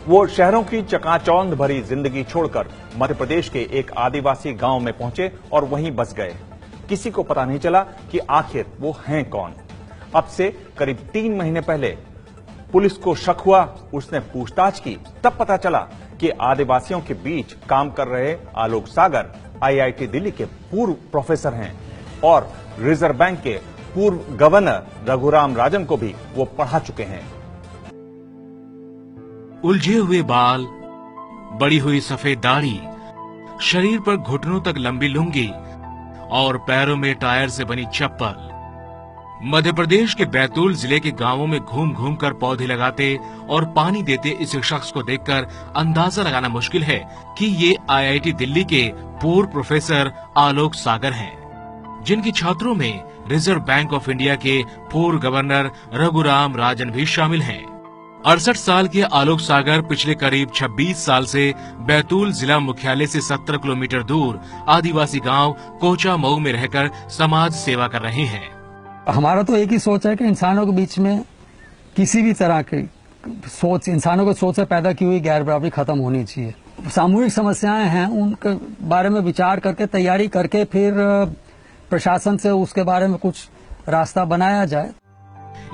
वो शहरों की चकाचौंध भरी जिंदगी छोड़कर मध्य प्रदेश के एक आदिवासी गांव में पहुंचे और वहीं बस गए। किसी को पता नहीं चला कि आखिर वो हैं कौन। अब से करीब 3 महीने पहले पुलिस को शक हुआ, उसने पूछताछ की, तब पता चला कि आदिवासियों के बीच काम कर रहे आलोक सागर आईआईटी दिल्ली के पूर्व प्रोफेसर हैं और रिजर्व बैंक के पूर्व गवर्नर रघुराम राजन को भी वो पढ़ा चुके हैं। उलझे हुए बाल, बड़ी हुई सफेद दाढ़ी, शरीर पर घुटनों तक लंबी लुंगी और पैरों में टायर से बनी चप्पल। मध्य प्रदेश के बैतूल जिले के गांवों में घूम घूम कर पौधे लगाते और पानी देते इस शख्स को देखकर अंदाजा लगाना मुश्किल है कि ये आईआईटी दिल्ली के पूर्व प्रोफेसर आलोक सागर हैं, जिनके छात्रों में रिजर्व बैंक ऑफ इंडिया के पूर्व गवर्नर रघुराम राजन भी शामिल हैं। 68 साल के आलोक सागर पिछले करीब 26 साल से बैतूल जिला मुख्यालय से 17 किलोमीटर दूर आदिवासी गांव कोचा मऊ में रहकर समाज सेवा कर रहे हैं। हमारा तो एक ही सोच है कि इंसानों के बीच में किसी भी तरह की सोच, इंसानों को सोच से पैदा की हुई गैर बराबरी खत्म होनी चाहिए। सामूहिक समस्याएं हैं, उनके बारे में विचार करके तैयारी करके फिर प्रशासन से उसके बारे में कुछ रास्ता बनाया जाए।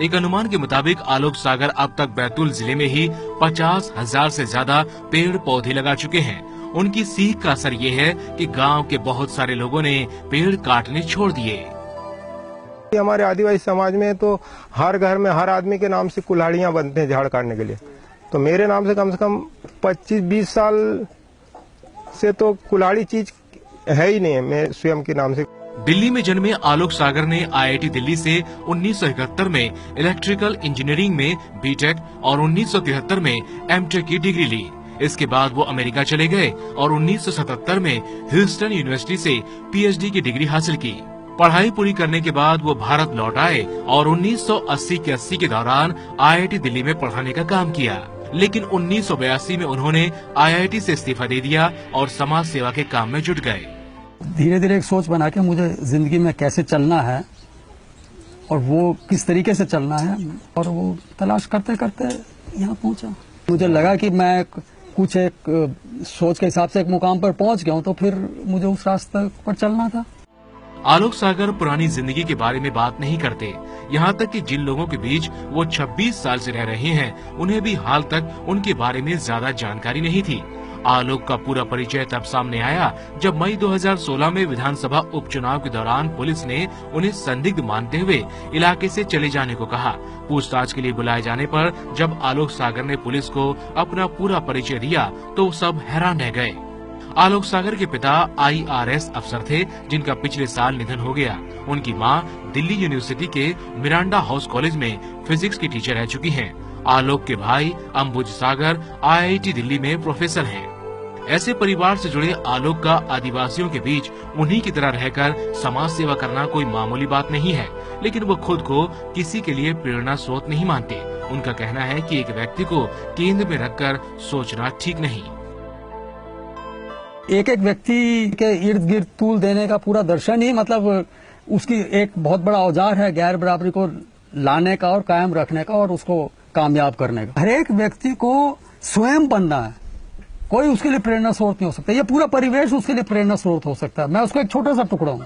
एक अनुमान के मुताबिक आलोक सागर अब तक बैतूल जिले में ही 50,000 से ज्यादा पेड़ पौधे लगा चुके हैं। उनकी सीख का असर ये है कि गांव के बहुत सारे लोगों ने पेड़ काटने छोड़ दिए। हमारे आदिवासी समाज में तो हर घर में हर आदमी के नाम से कुल्हाड़ियां बनते हैं झाड़ काटने के लिए। तो मेरे नाम से कम 25-20 साल से तो कुल्हाड़ी चीज है ही नहीं है, मैं स्वयं के नाम से। दिल्ली में जन्मे आलोक सागर ने आईआईटी दिल्ली से 1971 में इलेक्ट्रिकल इंजीनियरिंग में बीटेक और 1973 में एमटेक की डिग्री ली। इसके बाद वो अमेरिका चले गए और 1977 में ह्यूस्टन यूनिवर्सिटी से पीएचडी की डिग्री हासिल की। पढ़ाई पूरी करने के बाद वो भारत लौट आए और 1980 के 80 के दौरान आईआईटी दिल्ली में पढ़ाने का काम किया। लेकिन 1982 में उन्होंने आईआईटी से इस्तीफा दे दिया और समाज सेवा के काम में जुट गए। धीरे धीरे एक सोच बना के मुझे जिंदगी में कैसे चलना है और वो किस तरीके से चलना है, और वो तलाश करते करते यहाँ पहुंचा। मुझे लगा कि मैं कुछ एक सोच के हिसाब से एक मुकाम पर पहुंच गया हूँ, तो फिर मुझे उस रास्ते पर चलना था। आलोक सागर पुरानी जिंदगी के बारे में बात नहीं करते। यहाँ तक कि जिन लोगों के बीच वो 26 साल से रह रहे हैं, उन्हें भी हाल तक उनके बारे में ज्यादा जानकारी नहीं थी। आलोक का पूरा परिचय तब सामने आया जब मई 2016 में विधानसभा उपचुनाव के दौरान पुलिस ने उन्हें संदिग्ध मानते हुए इलाके से चले जाने को कहा। पूछताछ के लिए बुलाए जाने पर जब आलोक सागर ने पुलिस को अपना पूरा परिचय दिया तो सब हैरान रह गए। आलोक सागर के पिता आईआरएस अफसर थे, जिनका पिछले साल निधन हो गया। उनकी मां दिल्ली यूनिवर्सिटी के मिरांडा हाउस कॉलेज में फिजिक्स की टीचर रह चुकी हैं। आलोक के भाई अंबुज सागर आईआईटी दिल्ली में प्रोफेसर हैं। ऐसे परिवार से जुड़े आलोक का आदिवासियों के बीच उन्हीं की तरह रहकर समाज सेवा करना कोई मामूली बात नहीं है, लेकिन वो खुद को किसी के लिए प्रेरणा स्रोत नहीं मानते। उनका कहना है कि एक व्यक्ति को केंद्र में रखकर सोचना ठीक नहीं। एक एक व्यक्ति के इर्द गिर्द तूल देने का पूरा दर्शन ही मतलब उसकी एक बहुत बड़ा औजार है गैर बराबरी को लाने का और कायम रखने का और उसको कामयाब करने का। हर एक व्यक्ति को स्वयं बनना है, कोई उसके लिए प्रेरणा स्रोत नहीं हो सकता। ये पूरा परिवेश उसके लिए प्रेरणा स्रोत हो सकता है। मैं उसका एक छोटा सा टुकड़ा हूँ।